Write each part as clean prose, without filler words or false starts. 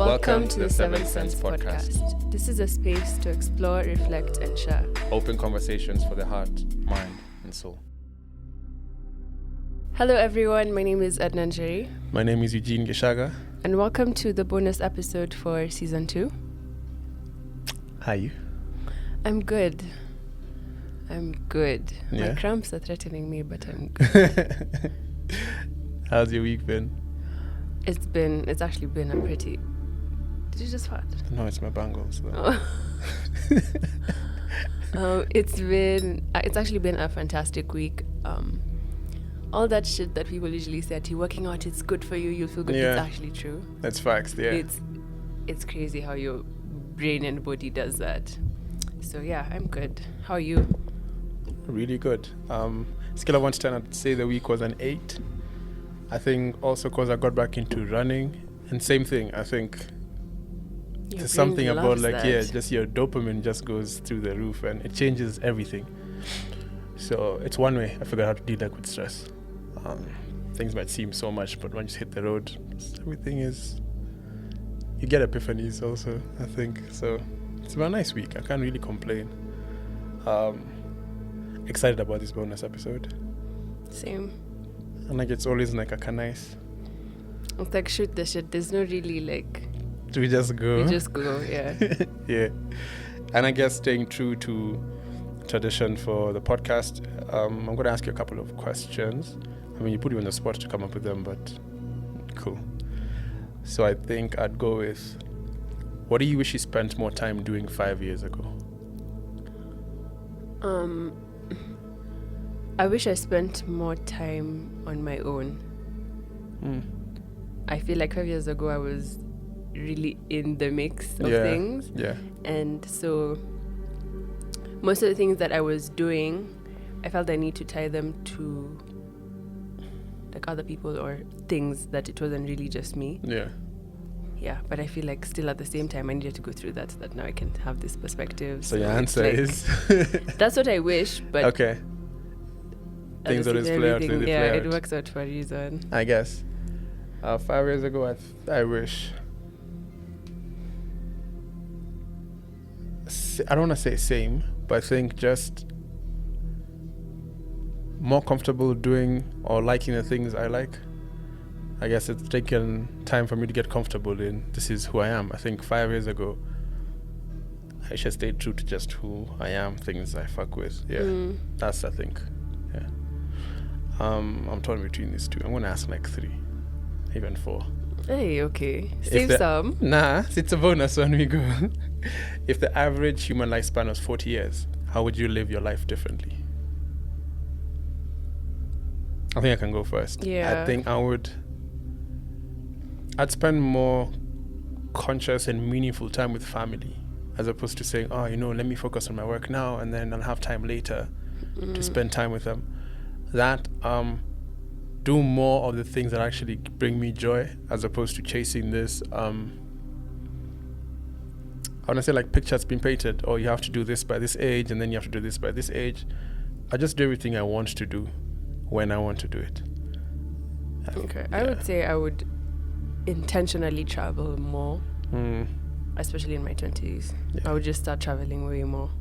Welcome to the Seventh Sense podcast. This is a space to explore, reflect, and share. Open conversations for the heart, mind, and soul. Hello everyone, my name is Edna Njeri. My name is Eugene Geshaga. And welcome to the bonus episode for season 2. How are you? I'm good. Yeah. My cramps are threatening me, but I'm good. How's your week been? It's actually been a pretty... Did you just fart? No, it's my bangles. It's actually been a fantastic week. All that shit that people usually say, you're working out, it's good for you, you'll feel good. Yeah. It's actually true. That's facts, yeah. It's crazy how your brain and body does that. So yeah, I'm good. How are you? Really good. Scale of 1 to 10, I'd say the week was an 8. I think also because I got back into running. And same thing, I think there's something about just your dopamine just goes through the roof and it changes everything. So it's one way I figured out how to deal with stress. Things might seem so much, but when you hit the road, everything is... You get epiphanies also, I think. So it's been a nice week. I can't really complain. Excited about this bonus episode. Same. And like it's always like a nice... It's like shoot the shit. There's no really like... Do we just go? We just go, yeah. Yeah. And I guess staying true to tradition for the podcast, I'm going to ask you a couple of questions. I mean, you put you on the spot to come up with them, but cool. So I think I'd go with, what do you wish you spent more time doing 5 years ago? I wish I spent more time on my own. I feel like 5 years ago I was really in the mix of things. Yeah. And so most of the things that I was doing, I felt I need to tie them to like other people or things that it wasn't really just me. Yeah, but I feel like still at the same time I needed to go through that so that now I can have this perspective. So your answer is? That's what I wish, but... Okay. Things always play out. Yeah, it works out for a reason. I guess. 5 years ago, I wish... I don't want to say same, but I think just more comfortable doing or liking the things I like. I guess it's taken time for me to get comfortable in this is who I am. I think 5 years ago, I should stay true to just who I am, things I fuck with. Yeah, that's I think. Yeah. I'm torn between these two. I'm going to ask like 3, even 4. Hey, okay. Save some. Nah, it's a bonus when we go. If the average human lifespan was 40 years, how would you live your life differently? I think I can go first. Yeah. I think I'd spend more conscious and meaningful time with family as opposed to saying, let me focus on my work now and then I'll have time later to spend time with them. That, do more of the things that actually bring me joy as opposed to chasing this, I want to say like pictures being painted, or you have to do this by this age and then you have to do this by this age. I just do everything I want to do when I want to do it. Okay. I would say I would intentionally travel more, especially in my 20s. I would just start traveling way more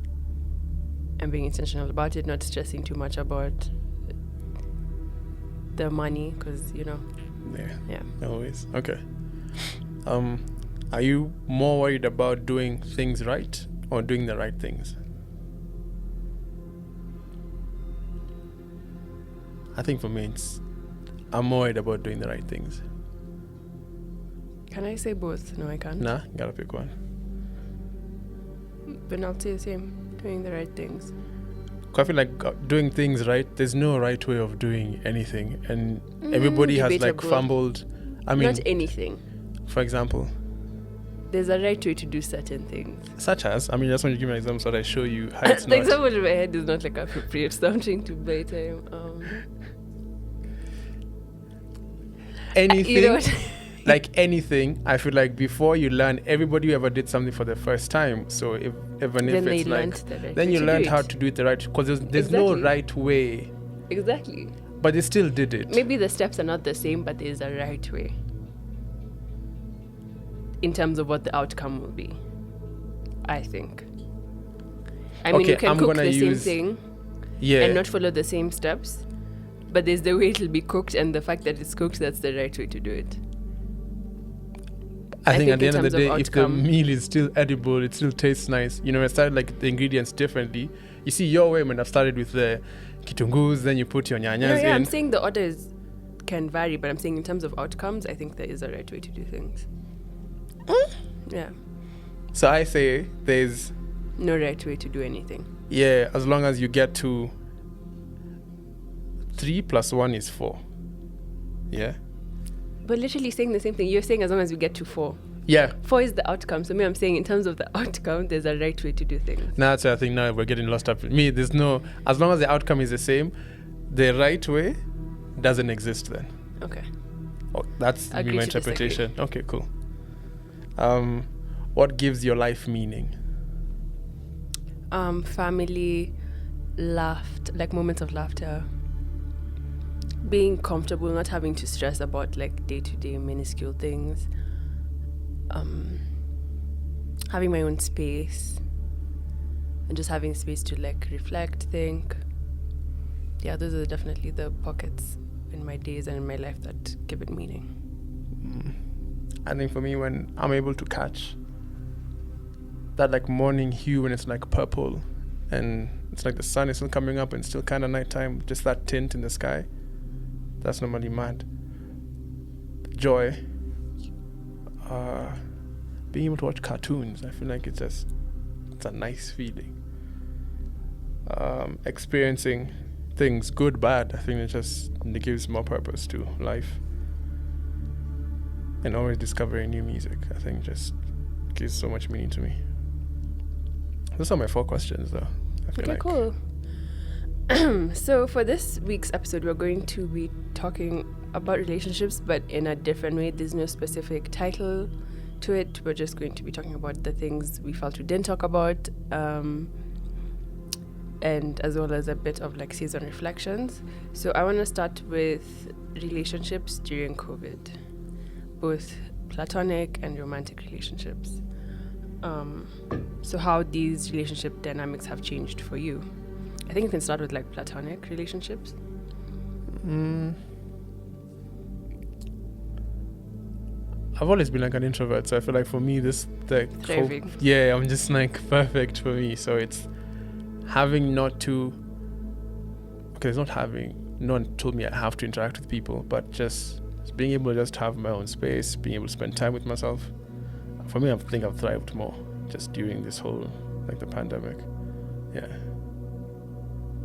and being intentional about it, not stressing too much about the money, because yeah, always. Okay. Are you more worried about doing things right or doing the right things? I think for me I'm more worried about doing the right things. Can I say both? No, I can't. Nah, gotta pick one. But I'll say the same, doing the right things. I feel like doing things right, there's no right way of doing anything, and everybody has like fumbled. I mean, not anything. For example, there's a right way to do certain things. Such as, I mean, just want to give me an example so that I show you how it's the example in my head is not like appropriate, so I'm trying to buy time. Anything, like anything, I feel like before you learn, everybody ever did something for the first time. So even if it's like, then you learned how to do it the right, because there's no right way. Exactly. But they still did it. Maybe the steps are not the same, but there's a right way. in terms of what the outcome will be, I think. I mean, Okay, you can I'm cook gonna the same use- thing Yeah. and not follow the same steps, but there's the way it'll be cooked, and the fact that it's cooked, that's the right way to do it. I think think at the in end of the terms day, of if the outcome- meal is still edible, it still tastes nice. You know, I started like the ingredients differently. You see, your way when I've started with the kitungus, then you put your nyanyas No, yeah, in. I'm saying the orders can vary, but I'm saying in terms of outcomes, I think there is a right way to do things. Yeah, So I say there's, no right way to do anything. yeah, as long as you get to 3 + 1 is 4. Yeah. But literally saying the same thing. You're saying as long as we get to 4. Yeah. 4 is the outcome. So me, I'm saying in terms of the outcome, there's a right way to do things. Now that's why I think now we're getting lost up. Me, there's no, as long as the outcome is the same, the right way doesn't exist then. Okay. Oh, that's Agree my to disagree. interpretation. Okay, cool. What gives your life meaning? Family, like moments of laughter. Being comfortable, not having to stress about like day-to-day minuscule things. Having my own space and just having space to like reflect, think. Yeah, those are definitely the pockets in my days and in my life that give it meaning. I think for me, when I'm able to catch that like morning hue when it's like purple and it's like the sun is still coming up and still kind of nighttime, just that tint in the sky, that's normally mad. Joy. Being able to watch cartoons, I feel like it's a nice feeling. Experiencing things, good, bad, I think it gives more purpose to life. And always discovering new music, I think just gives so much meaning to me. Those are my 4 questions though. I feel Okay, like. cool. So for this week's episode, we're going to be talking about relationships, but in a different way. There's no specific title to it. We're just going to be talking about the things we felt we didn't talk about, and as well as a bit of like season reflections. So I want to start with relationships during COVID, both platonic and romantic relationships. So how these relationship dynamics have changed for you. I think you can start with like platonic relationships. I've always been like an introvert, so I feel like for me Thriving. I'm just like perfect for me. So it's having not told me I have to interact with people, but just being able to just have my own space, being able to spend time with myself. For me, I think I've thrived more just during this whole like the pandemic. Yeah.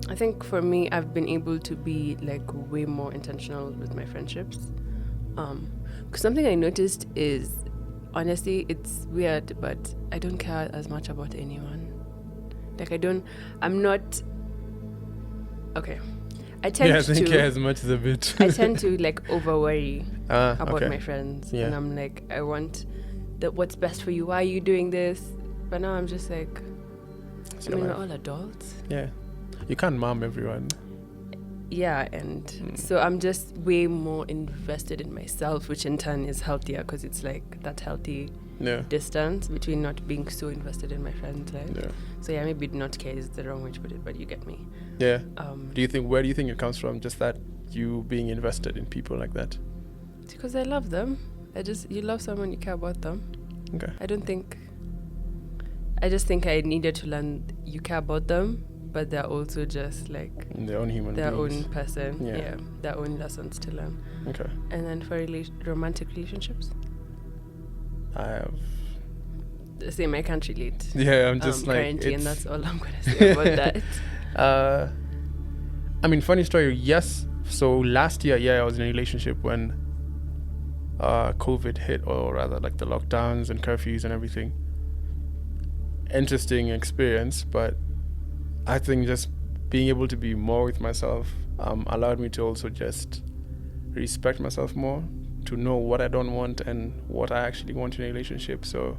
I think for me, I've been able to be like way more intentional with my friendships. Because something I noticed is, honestly, it's weird, but I don't care as much about anyone. Like I'm not, okay. I tend think to, care as much as a bit. I tend to like over worry about okay. my friends. Yeah. And I'm like, I want what's best for you. Why are you doing this? But now I'm just like, It's I your mean, we're life. all adults. Yeah. You can't mom everyone. Yeah, and so I'm just way more invested in myself, which in turn is healthier because it's like that healthy Yeah. distance between not being so invested in my friend's life. Yeah. So yeah, maybe not care is the wrong way to put it, but you get me. Yeah. Where do you think it comes from? Just that you being invested in people like that? It's because I love them. You love someone, you care about them. Okay. I just think I needed to learn you care about them, but they're also just like Their own human their beings. own person. Yeah. Yeah, their own lessons to learn. Okay. And then for romantic relationships, I have. the same. I can't relate. Yeah, I'm just like. Currently, and that's all I'm gonna say about that. I mean, funny story. Yes. So last year, I was in a relationship when COVID hit, or rather, like the lockdowns and curfews and everything. Interesting experience, but I think just being able to be more with myself allowed me to also just respect myself more, to know what I don't want and what I actually want in a relationship. So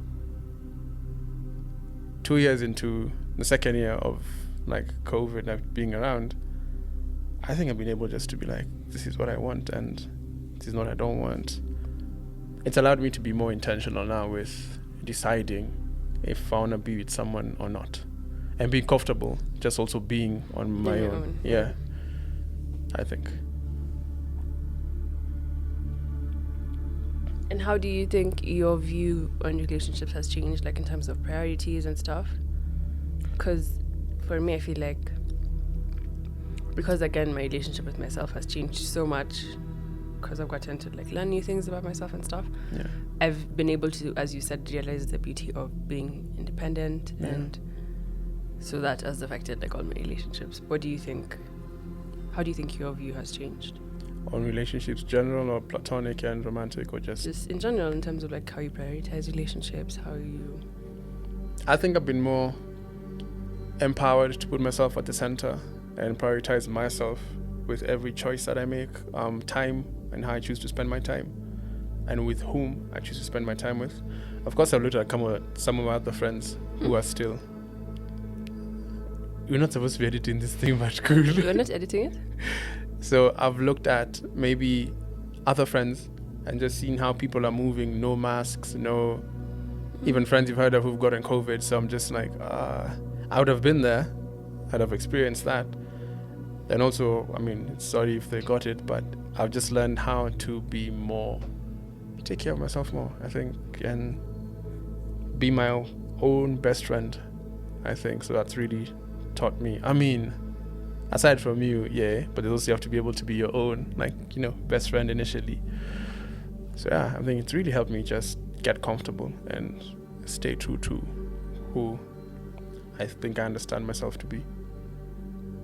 2 years into the second year of like COVID and being around, I think I've been able just to be like, this is what I want and this is what I don't want. it's allowed me to be more intentional now with deciding if I want to be with someone or not, and being comfortable just also being on my own. Yeah, I think. And how do you think your view on relationships has changed, like in terms of priorities and stuff? Because for me, I feel like, because again, my relationship with myself has changed so much, because I've gotten to like learn new things about myself and stuff. Yeah. I've been able to, as you said, realize the beauty of being independent, and so that has affected like all my relationships. What do you think? How do you think your view has changed? On relationships, general or platonic and romantic, or just in general, in terms of like how you prioritize relationships, how you... I think I've been more empowered to put myself at the center and prioritize myself with every choice that I make, time and how I choose to spend my time, and with whom I choose to spend my time with. Of course, I've looked at some of my other friends who are still... We're not supposed to be editing this thing, but cool. You're not editing it? So I've looked at maybe other friends and just seen how people are moving, no masks, no... Even friends you've heard of who've gotten COVID. So I'm just like, I would have been there. I'd have experienced that. And also, I mean, sorry if they got it, but I've just learned how to be more... take care of myself more, I think, and be my own best friend, I think. So that's really taught me. I mean... aside from you, but also you have to be able to be your own, like, best friend initially. So yeah, I think it's really helped me just get comfortable and stay true to who I think I understand myself to be.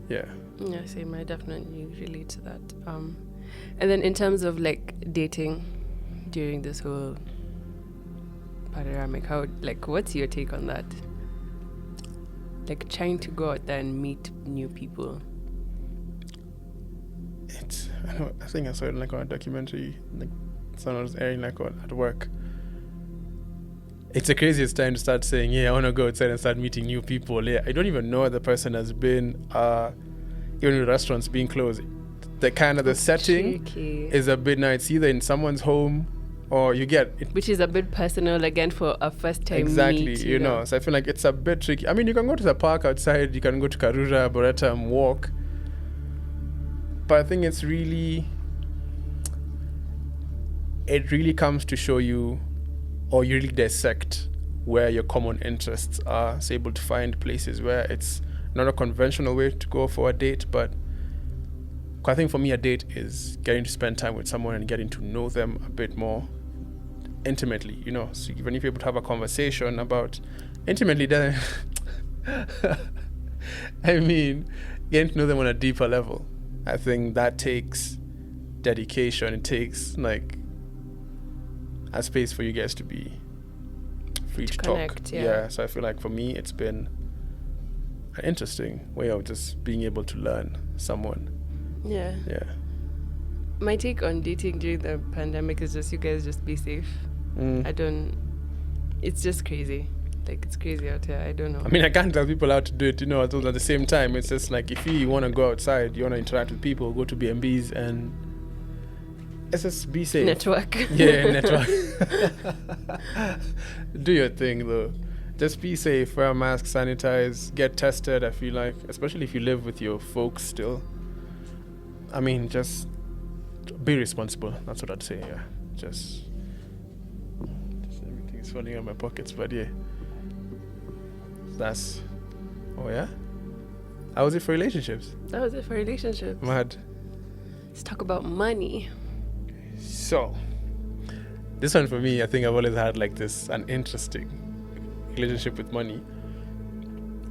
Yeah, same. I definitely relate to that. And then in terms of like dating during this whole panoramic, what's your take on that? Like trying to go out there and meet new people. I think I saw it like on a documentary, like someone was airing like at work. It's the craziest time to start saying, I want to go outside and start meeting new people. Yeah, I don't even know where the person has been. Even with restaurants being closed, the setting tricky. Is a bit nice. It's either in someone's home or you get it, which is a bit personal again for a first time exactly meet, you know. So I feel like it's a bit tricky. I mean, you can go to the park outside, you can go to Karura, Boreta and walk, but I think it really comes to show you, or you really dissect where your common interests are. So able to find places where it's not a conventional way to go for a date, but I think for me a date is getting to spend time with someone and getting to know them a bit more intimately, so even if you're able to have a conversation about intimately, then I mean, getting to know them on a deeper level, I think that takes dedication. It takes like a space for you guys to be free to connect, talk. Yeah, so I feel like for me it's been an interesting way of just being able to learn someone. Yeah. My take on dating during the pandemic is just, you guys just be safe. It's just crazy. Like, it's crazy out here. I don't know. I mean, I can't tell people how to do it, at the same time. It's just like, if you want to go outside, you want to interact with people, go to B&Bs and it's just be safe. Network. Yeah, network. Do your thing, though. Just be safe, wear a mask, sanitize, get tested, I feel like, especially if you live with your folks still. I mean, just be responsible. That's what I'd say, yeah. Just everything is falling out of my pockets, but yeah. How was it for relationships? That was it for relationships. Mad. Let's talk about money. So, this one for me, I think I've always had like an interesting relationship with money.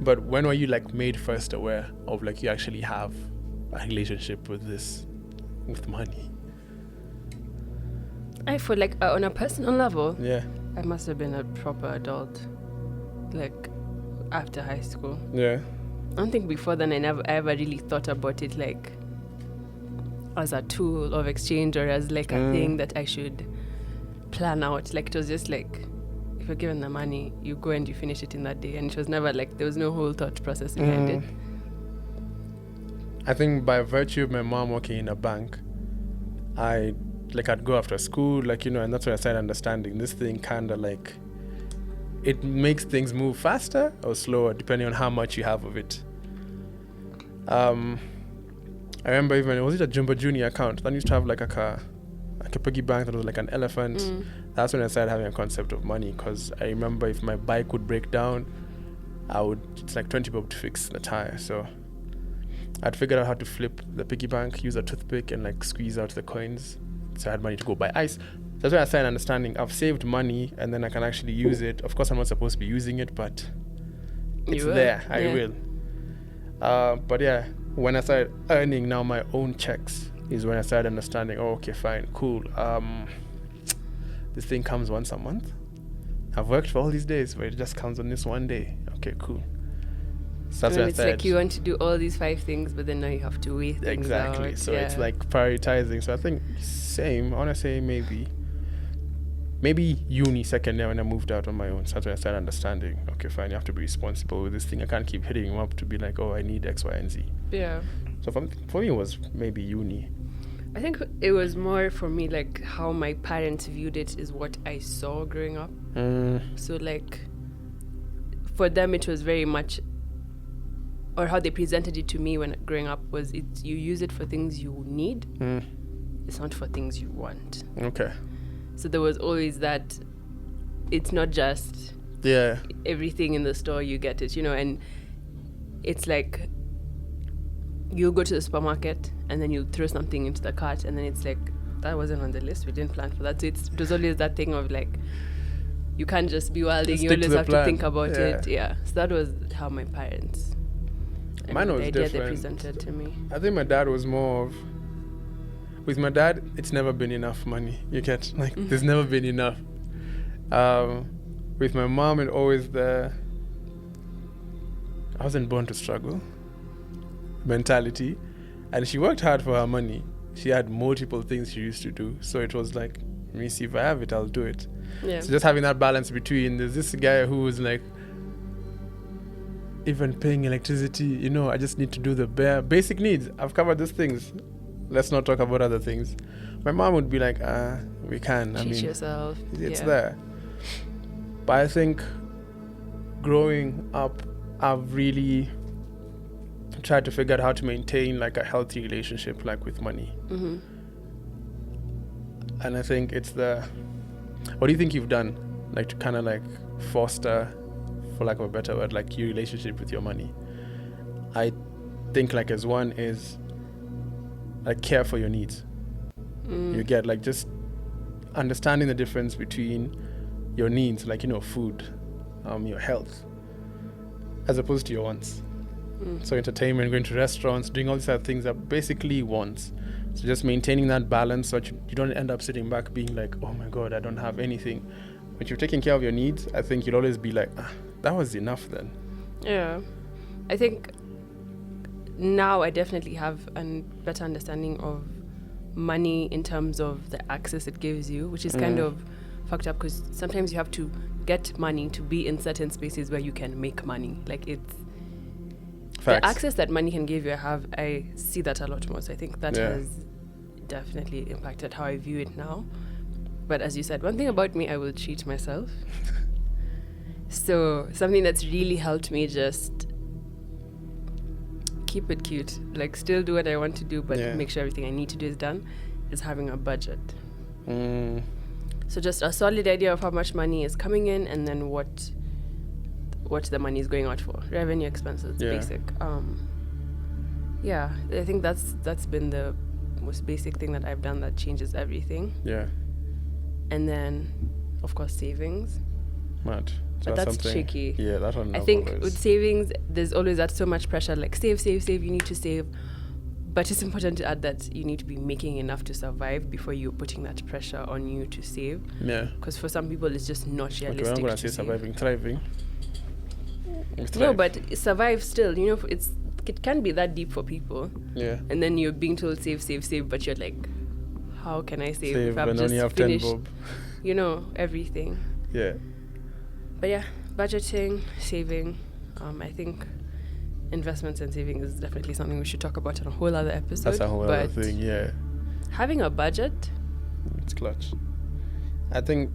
But when were you like made first aware of like you actually have a relationship with money? I feel like on a personal level, I must have been a proper adult, like after high school. Yeah. I don't think before then I ever really thought about it like as a tool of exchange or as like a thing that I should plan out. Like, it was just like, if you're given the money, you go and you finish it in that day. And it was never like, there was no whole thought process behind it. I think by virtue of my mom working in a bank, I like I'd go after school, like, and that's when I started understanding this thing kind of like, it makes things move faster or slower depending on how much you have of it. I remember even, was it a Jumbo Junior account that used to have like a piggy bank that was like an elephant? That's when I started having a concept of money, because I remember if my bike would break down, it's like 20 bob to fix the tire. So I'd figured out how to flip the piggy bank, use a toothpick and like squeeze out the coins. So I had money to go buy ice. That's when I started understanding I've saved money and then I can actually use it. Of course, I'm not supposed to be using it, but it's there. I will. But yeah, when I started earning now my own checks is when I started understanding, oh, okay, fine, cool. This thing comes once a month. I've worked for all these days, but it just comes on this one day. Okay, cool. So that's it's like you want to do all these 5 things, but then now you have to weigh things exactly. out. So it's like prioritizing. So I think same. I want to say maybe uni second year when I moved out on my own. So that's when I started understanding. Okay, fine. You have to be responsible with this thing. I can't keep hitting him up to be like, oh, I need X, Y, and Z. Yeah. So for me, it was maybe uni. I think it was more for me like how my parents viewed it is what I saw growing up. So like for them it was very much, or how they presented it to me when growing up was you use it for things you need. It's not for things you want. Okay. So there was always that it's not just everything in the store you get it, and it's like you go to the supermarket and then you throw something into the cart and then it's like, that wasn't on the list, we didn't plan for that. So it was always that thing of like, you can't just be wilding, you always have to think about it. Yeah. So that was how my parents, mine was the idea different. they presented to me. I think my dad was more of, with my dad, it's never been enough money. You get, like, there's never been enough. With my mom, it always I wasn't born to struggle mentality, and she worked hard for her money. She had multiple things she used to do, so it was like, let me see, if I have it, I'll do it. So just having that balance between, there's this guy who was like, even paying electricity, I just need to do the bare basic needs. I've covered these things, let's not talk about other things. My mom would be like, we can, Teach yourself. It's there. But I think growing up, I've really tried to figure out how to maintain like a healthy relationship like with money. And I think it's what do you think you've done like to kind of like foster, for lack of a better word, like your relationship with your money? I think like as one is like care for your needs. You get like just understanding the difference between your needs, like food, your health, as opposed to your wants. So entertainment, going to restaurants, doing all these other things are basically wants. So just maintaining that balance so that you don't end up sitting back being like, oh my God, I don't have anything. When you're taking care of your needs, I think you'll always be like, that was enough then. Yeah. I think now I definitely have a better understanding of money in terms of the access it gives you, which is kind of fucked up because sometimes you have to get money to be in certain spaces where you can make money. Like it's Facts. The access that money can give you, I see that a lot more. So I think that has definitely impacted how I view it now. But as you said, one thing about me, I will treat myself. So something that's really helped me just keep it cute, like still do what I want to do, but make sure everything I need to do is done, is having a budget. So just a solid idea of how much money is coming in and then what the money is going out for. Revenue, expenses, basic. I think that's been the most basic thing that I've done that changes everything. Yeah. And then, of course, savings. Mad. So but that's tricky. Yeah, that one. I think with savings, there's always that so much pressure, like save, you need to save. But it's important to add that you need to be making enough to survive before you're putting that pressure on you to save. Yeah. Because for some people, it's just not realistic. Okay, I'm going to say surviving, thriving. No, but survive still. It can be that deep for people. Yeah. And then you're being told save, but you're like, how can I save if I've just finished, everything? Yeah. But yeah, budgeting, saving. I think investments and saving is definitely something we should talk about in a whole other episode. That's a whole other thing, yeah. Having a budget It's clutch. I think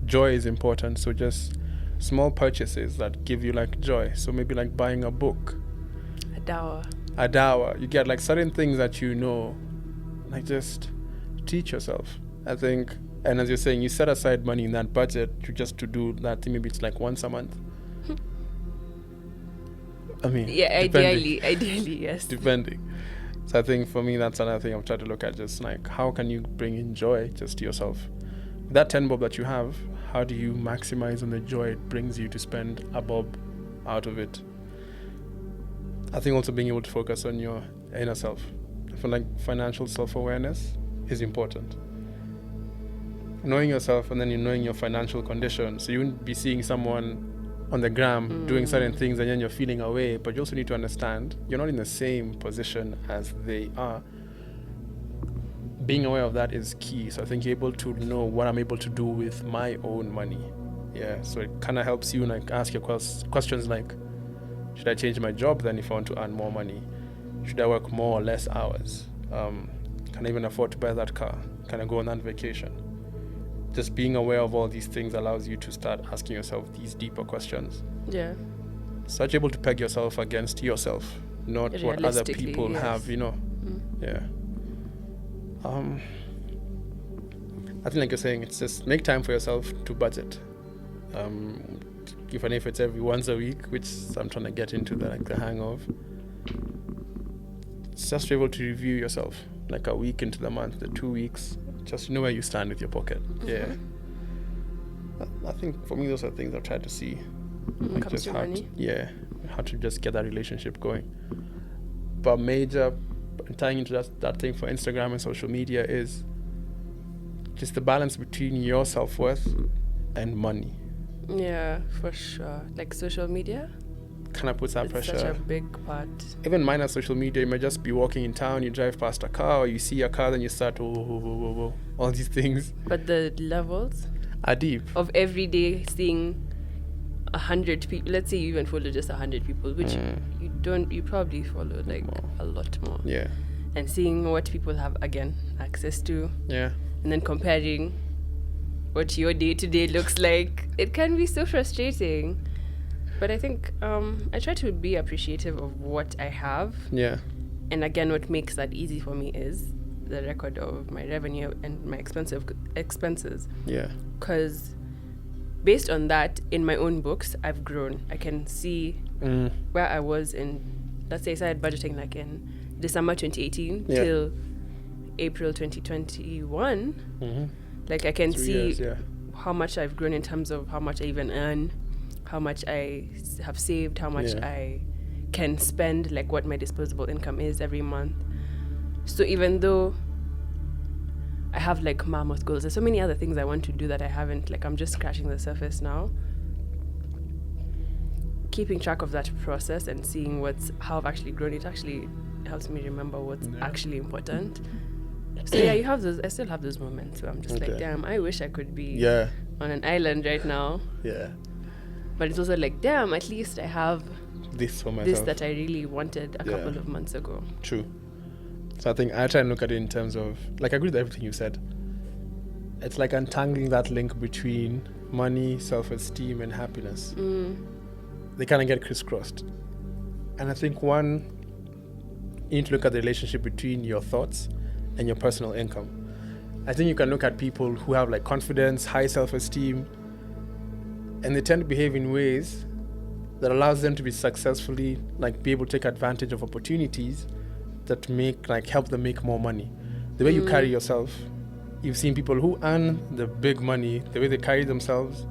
joy is important. So just small purchases that give you like joy. So maybe like buying a book. A dower. You get like certain things that you know, like just teach yourself. I think, and as you're saying, you set aside money in that budget to do that thing. Maybe it's like once a month. I mean, yeah, depending. ideally, yes. Depending. So I think for me, that's another thing I've tried to look at. Just like, how can you bring in joy just to yourself? That 10 bob that you have, how do you maximize on the joy it brings you to spend a bob out of it? I think also being able to focus on your inner self. I feel like financial self-awareness is important. Knowing yourself, and then you're knowing your financial condition. So you wouldn't be seeing someone on the gram doing certain things and then you're feeling away, but you also need to understand you're not in the same position as they are. Being aware of that is key. So I think you're able to know what I'm able to do with my own money. Yeah, so it kind of helps you like ask your questions like, should I change my job then if I want to earn more money? Should I work more or less hours? Can I even afford to buy that car? Can I go on that vacation? Just being aware of all these things allows you to start asking yourself these deeper questions. Yeah. So you're able to peg yourself against yourself, not what other people have, you know. Yeah. I think like you're saying, it's just make time for yourself to budget. Even if it's every once a week, which I'm trying to get into the hang of. It's just able to review yourself, like a week into the month, the 2 weeks, just know where you stand with your pocket. Yeah. I think for me those are things I've tried to see. Like just how to just get that relationship going. But major tying into that thing for Instagram and social media is just the balance between your self-worth and money. Yeah, for sure. Like social media kind of puts that pressure. Such a big part. Even minor social media, you might just be walking in town, you drive past a car, or you see a car, then you start all these things. But the levels are deep. Of every day seeing 100 people. Let's say you even follow just 100 people, which you probably follow like a lot more. Yeah. And seeing what people have again access to. Yeah. And then comparing what your day-to-day looks like. It can be so frustrating. But I think I try to be appreciative of what I have. Yeah. And again, what makes that easy for me is the record of my revenue and my expenses. Yeah. Because based on that, in my own books, I've grown. I can see where I was in, let's say I started budgeting like in December 2018 till April 2021. Mm-hmm. Like I can 3 see years, how much I've grown in terms of how much I even earn, how much I have saved, how much I can spend, like what my disposable income is every month. So even though I have like mammoth goals, there's so many other things I want to do that I haven't, like I'm just scratching the surface now. Keeping track of that process and seeing how I've actually grown, it actually helps me remember what's actually important. So you have those, I still have those moments where I'm just like, damn, I wish I could be on an island right now. Yeah. But it's also like, damn, at least I have this for myself. This that I really wanted a couple of months ago. True. So I think I try and look at it in terms of, like I agree with everything you said. It's like untangling that link between money, self-esteem, and happiness. They kind of get crisscrossed. And I think you need to look at the relationship between your thoughts and your personal income. I think you can look at people who have like confidence, high self-esteem, and they tend to behave in ways that allows them to be successfully, like be able to take advantage of opportunities that help them make more money. The way you carry yourself, you've seen people who earn the big money, the way they carry themselves.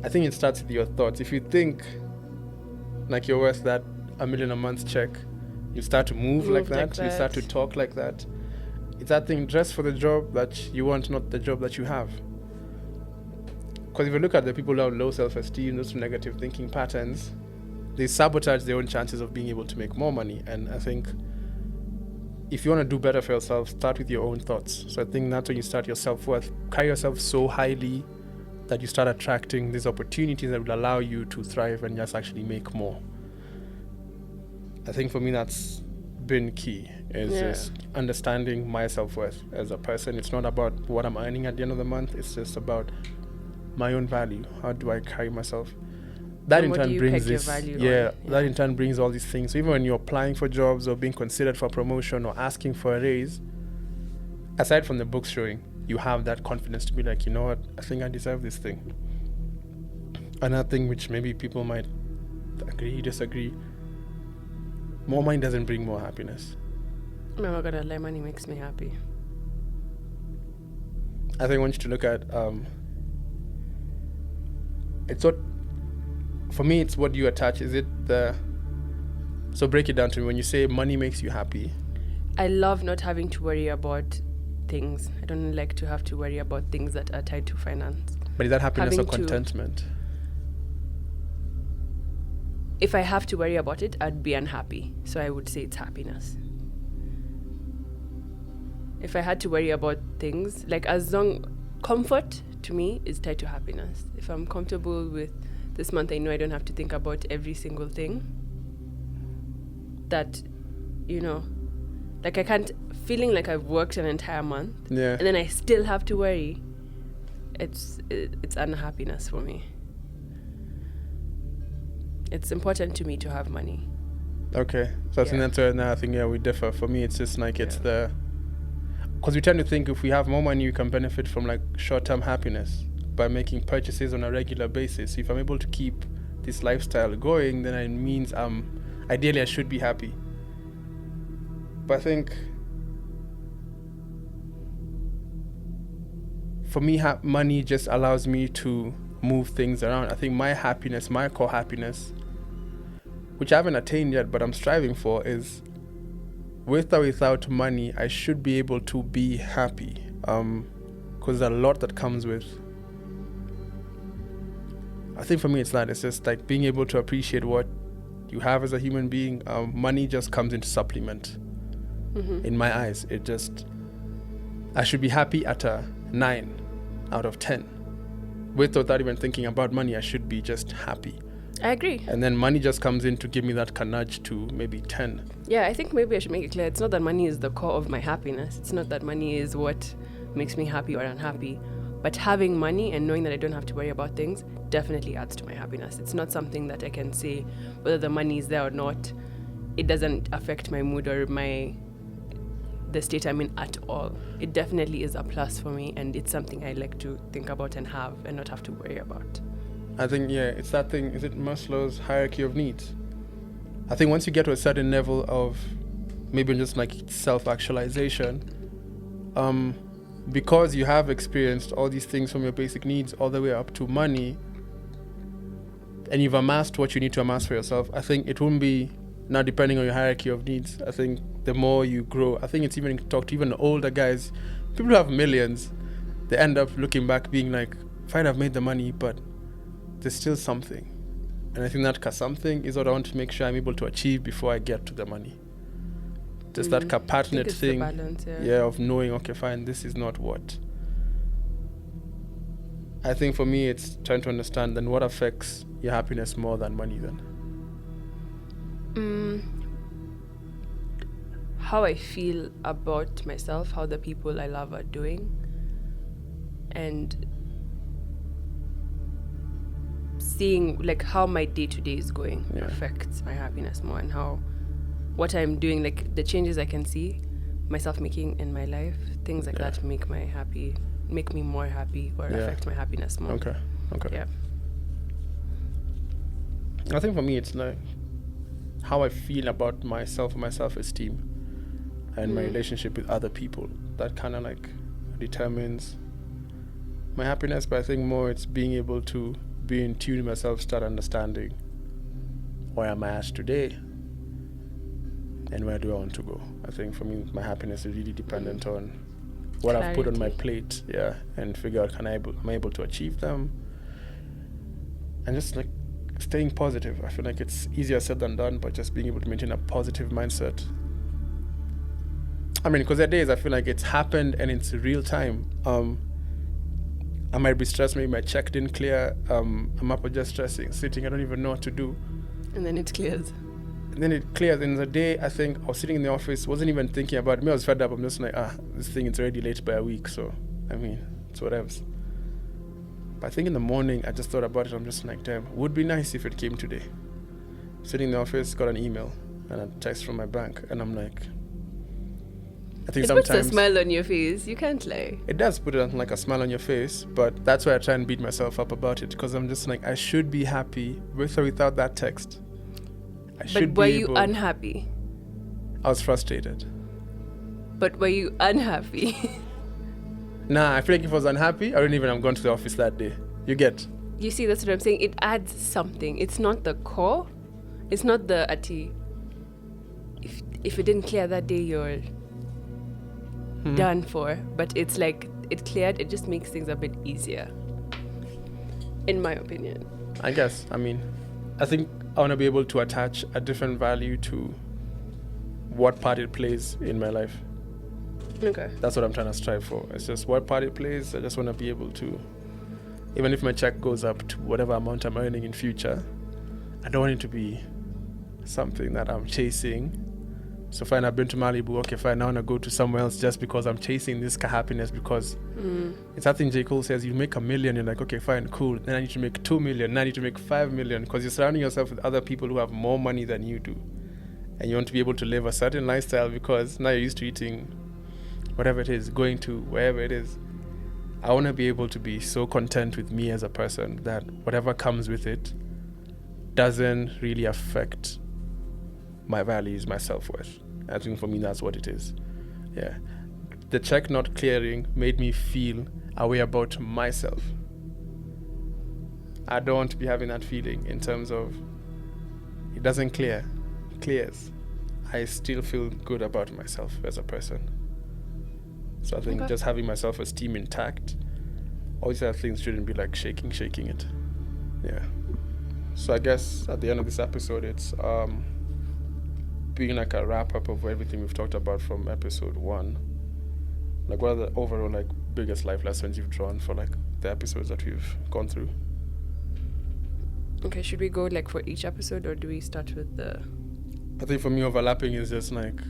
I think it starts with your thoughts. If you think like you're worth that $1 million a month check, you start to move like that, you start to talk like that. It's that thing, dress for the job that you want, not the job that you have. Because if you look at the people who have low self-esteem, those negative thinking patterns, they sabotage their own chances of being able to make more money. And I think if you want to do better for yourself, start with your own thoughts. So I think that's when you start your self-worth. Carry yourself so highly that you start attracting these opportunities that will allow you to thrive and just actually make more. I think for me that's been key. is just understanding my self-worth as a person. It's not about what I'm earning at the end of the month. It's just about my own value. How do I carry myself? That in turn brings this, that in turn brings all these things. So even when you're applying for jobs or being considered for promotion or asking for a raise, aside from the books showing, you have that confidence to be like, you know what, I think I deserve this thing. Another thing which maybe people might agree, disagree, more money doesn't bring more happiness. I'm not gonna lie, money makes me happy. I think I want you to look at, it's what, for me, it's what you attach. Is it so break it down to me. When you say money makes you happy. I love not having to worry about things. I don't like to have to worry about things that are tied to finance. But is that happiness or contentment? If I have to worry about it, I'd be unhappy. So I would say it's happiness. If I had to worry about things, like comfort to me is tied to happiness. If I'm comfortable with this month, I know I don't have to think about every single thing. That, like I can't, feeling like I've worked an entire month and then I still have to worry. It's unhappiness for me. It's important to me to have money. Okay. So I think that's where now I think, we differ. For me, it's just like it's because we tend to think if we have more money, we can benefit from like short-term happiness by making purchases on a regular basis. If I'm able to keep this lifestyle going, then it means ideally I should be happy. But I think for me, money just allows me to move things around. I think my happiness, my core happiness, which I haven't attained yet, but I'm striving for, is with or without money, I should be able to be happy. Because there's a lot that comes with. I think for me, it's that. It's just like being able to appreciate what you have as a human being. Money just comes into supplement. Mm-hmm. In my eyes, I should be happy at a 9 out of 10. With or without even thinking about money, I should be just happy. I agree. And then money just comes in to give me that nudge to maybe 10. Yeah, I think maybe I should make it clear. It's not that money is the core of my happiness. It's not that money is what makes me happy or unhappy. But having money and knowing that I don't have to worry about things definitely adds to my happiness. It's not something that I can say whether the money is there or not. It doesn't affect my mood or the state I'm in at all. It definitely is a plus for me, and it's something I like to think about and have and not have to worry about. I think, it's that thing. Is it Maslow's hierarchy of needs? I think once you get to a certain level of maybe just like self-actualization, because you have experienced all these things from your basic needs all the way up to money, and you've amassed what you need to amass for yourself, I think it won't be now depending on your hierarchy of needs. I think the more you grow, I think it's even talk to even older guys, people who have millions, they end up looking back being like, fine, I've made the money, but there's still something. And I think that something is what I want to make sure I'm able to achieve before I get to the money. Just that compassionate thing, balance, of knowing, okay, fine, this is not what. I think for me, it's trying to understand then what affects your happiness more than money then. How I feel about myself, how the people I love are doing, and seeing like how my day-to-day is going affects my happiness more, and how what I'm doing, like the changes I can see myself making in my life, things like that make me more happy or affect my happiness more. Okay. Yeah. I think for me it's like how I feel about myself and my self-esteem and my relationship with other people. That kind of like determines my happiness, but I think more it's being able to be in tune with myself, start understanding where am I at today and where do I want to go. I think for me, my happiness is really dependent on what I've put on my plate, and figure out am I able to achieve them, and just like staying positive. I feel like it's easier said than done, but just being able to maintain a positive mindset. I mean, because there are days I feel like it's happened and it's real time. I might be stressed, maybe my check didn't clear, I'm up just stressing, sitting, I don't even know what to do. And then it clears. then it clears. In the day, I think I was sitting in the office, wasn't even thinking about it. I was fed up. I'm just like, this thing is already late by a week. So, I mean, it's whatever. But I think in the morning, I just thought about it. I'm just like, damn, would be nice if it came today. Sitting in the office, got an email and a text from my bank. And I'm like, I think it puts sometimes... a smile on your face. You can't lie. It does put like a smile on your face. But that's why I try and beat myself up about it. Because I'm just like, I should be happy with or without that text. But were you unhappy? I was frustrated. But were you unhappy? Nah, I feel like if I was unhappy, I wouldn't even have gone to the office that day. You get? You see, that's what I'm saying. It adds something. It's not the core. It's not the ati. If it didn't clear that day, you're done for. But it's like it cleared. It just makes things a bit easier, in my opinion. I guess. I mean, I think I want to be able to attach a different value to what part it plays in my life. Okay. That's what I'm trying to strive for. It's just what part it plays. I just want to be able to, even if my check goes up to whatever amount I'm earning in future, I don't want it to be something that I'm chasing. So fine, I've been to Malibu. Okay, fine, I want to go to somewhere else just because I'm chasing this happiness because it's that thing J. Cole says, you make $1 million, you're like, okay, fine, cool. Then I need to make 2 million. Then I need to make 5 million because you're surrounding yourself with other people who have more money than you do. And you want to be able to live a certain lifestyle because now you're used to eating whatever it is, going to wherever it is. I want to be able to be so content with me as a person that whatever comes with it doesn't really affect my values, my self-worth. I think for me that's what it is. Yeah. The check not clearing made me feel a way about myself. I don't want to be having that feeling in terms of it doesn't clear, it clears. I still feel good about myself as a person. So I think just having my self-esteem intact, all these other things shouldn't be like shaking it. Yeah. So I guess at the end of this episode, it's being like a wrap-up of everything we've talked about from episode 1. Like, what are the overall like biggest life lessons you've drawn for like the episodes that we've gone through? Okay, should we go like for each episode or do we start with the... I think for me, overlapping is just like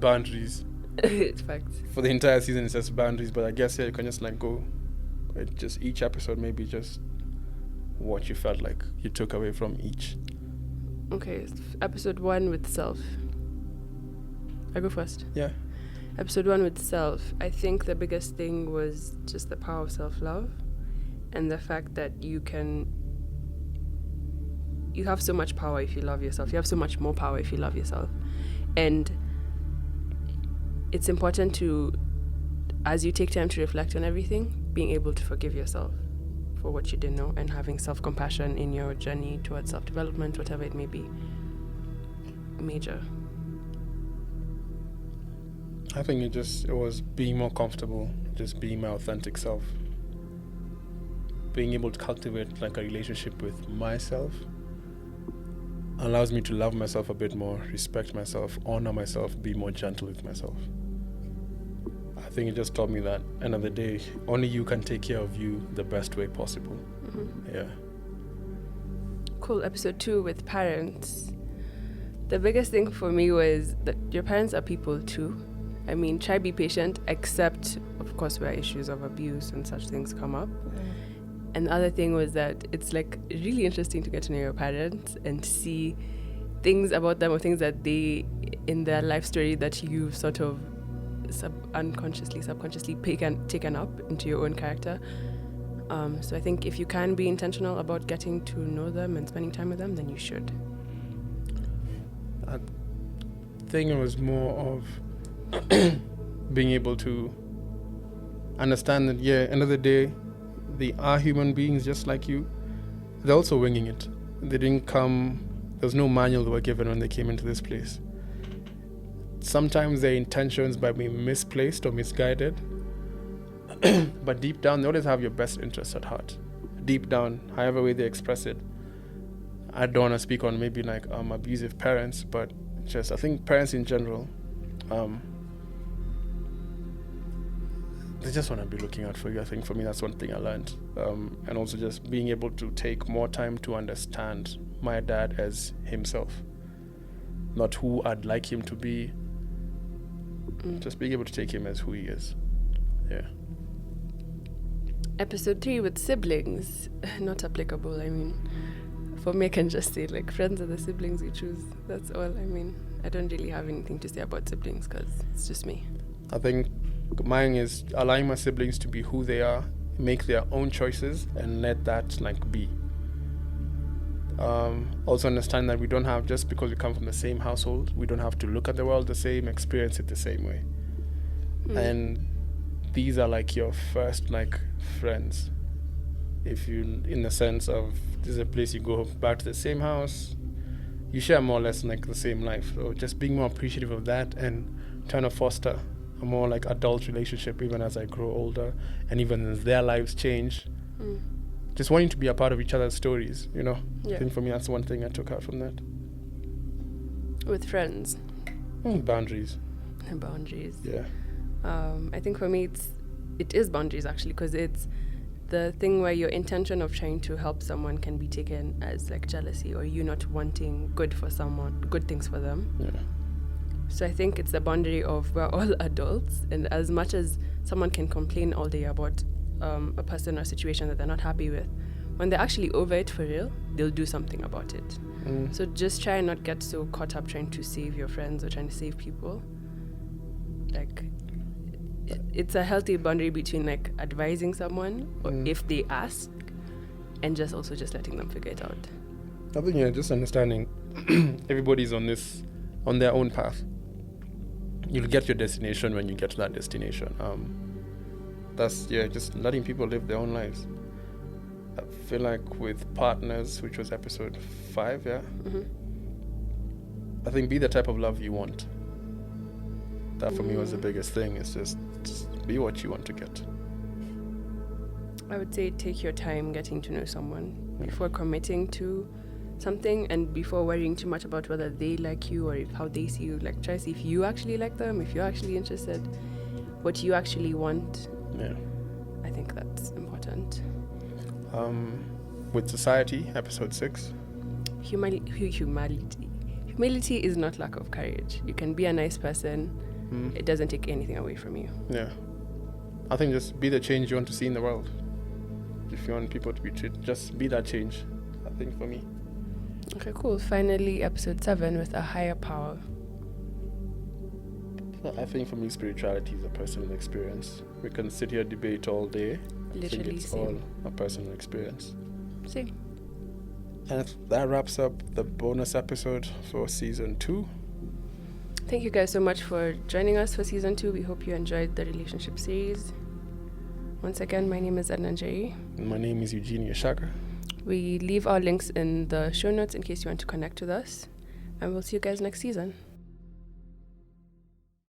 boundaries. It's facts. For the entire season, it's just boundaries, but I guess you can just like go, just each episode, maybe just what you felt like you took away from each. Okay, episode 1 with self. I go first. Yeah. Episode 1 with self. I think the biggest thing was just the power of self-love and the fact that you have so much power if you love yourself. You have so much more power if you love yourself. And it's important to, as you take time to reflect on everything, being able to forgive yourself for what you didn't know and having self-compassion in your journey towards self-development, whatever it may be. Major. I think it was being more comfortable, just being my authentic self. Being able to cultivate like a relationship with myself allows me to love myself a bit more, respect myself, honor myself, be more gentle with myself. I think it just taught me that, end of the day, only you can take care of you the best way possible. Mm-hmm. Yeah. Cool. Episode 2 with parents. The biggest thing for me was that your parents are people too. I mean, try be patient, except, of course, where issues of abuse and such things come up. And the other thing was that it's like really interesting to get to know your parents and see things about them or things that they, in their life story, that you've sort of subconsciously taken up into your own character. So I think if you can be intentional about getting to know them and spending time with them, then you should. I think it was more of being able to understand that, end of the day, they are human beings just like you. They're also winging it. They didn't come, there was no manual they were given when they came into this place. Sometimes their intentions might be misplaced or misguided, but deep down, they always have your best interests at heart. Deep down, however way they express it. I don't want to speak on maybe like abusive parents, but just I think parents in general, they just want to be looking out for you. I think for me, that's one thing I learned. And also just being able to take more time to understand my dad as himself. not who I'd like him to be. Just being able to take him as who he is. Yeah. Episode 3 with siblings. Not applicable. I mean, for me, I can just say, like, friends are the siblings you choose. That's all. I mean, I don't really have anything to say about siblings because it's just me. I think mine is allowing my siblings to be who they are, make their own choices, and let that, like, be. Also understand that we don't have, just because we come from the same household, we don't have to look at the world the same, experience it the same way. And these are like your first, like, friends. If you, in the sense of, this is a place you go back to the same house, you share more or less like the same life. So just being more appreciative of that and trying to foster a more like adult relationship even as I grow older and even as their lives change. Just wanting to be a part of each other's stories, you know. Yeah. I think for me that's one thing I took out from that. With friends. Boundaries. Boundaries. Yeah. I think for me it is boundaries actually, because it's the thing where your intention of trying to help someone can be taken as like jealousy or you not wanting good for someone, good things for them. Yeah. So I think it's the boundary of we're all adults, and as much as someone can complain all day about a person or situation that they're not happy with, when they're actually over it for real, they'll do something about it. So just try and not get so caught up trying to save your friends or trying to save people. Like, it's a healthy boundary between like advising someone or if they ask, and just also just letting them figure it out. I think just understanding everybody's on their own path. You'll get your destination when you get to that destination. That's just letting people live their own lives. I feel like with partners, which was episode 5, I think be the type of love you want. That for me was the biggest thing. It's just be what you want to get. I would say take your time getting to know someone before committing to something, and before worrying too much about whether they like you or how they see you. Like, try to see if you actually like them, if you're actually interested, what you actually want. Yeah. I think that's important. With society, episode 6. Humility is not lack of courage. You can be a nice person. It doesn't take anything away from you. Yeah. I think just be the change you want to see in the world. If you want people to be treated, just be that change, I think, for me. Okay, cool. Finally, episode 7 with a higher power. I think for me, spirituality is a personal experience. We can sit here debate all day. Literally, I think it's same. all a personal experience. Same. And that wraps up the bonus episode for season 2. Thank you guys so much for joining us for season 2. We hope you enjoyed the relationship series. Once again, my name is Edna Njeri. My name is Eugenia Shaka. We leave our links in the show notes in case you want to connect with us. And we'll see you guys next season.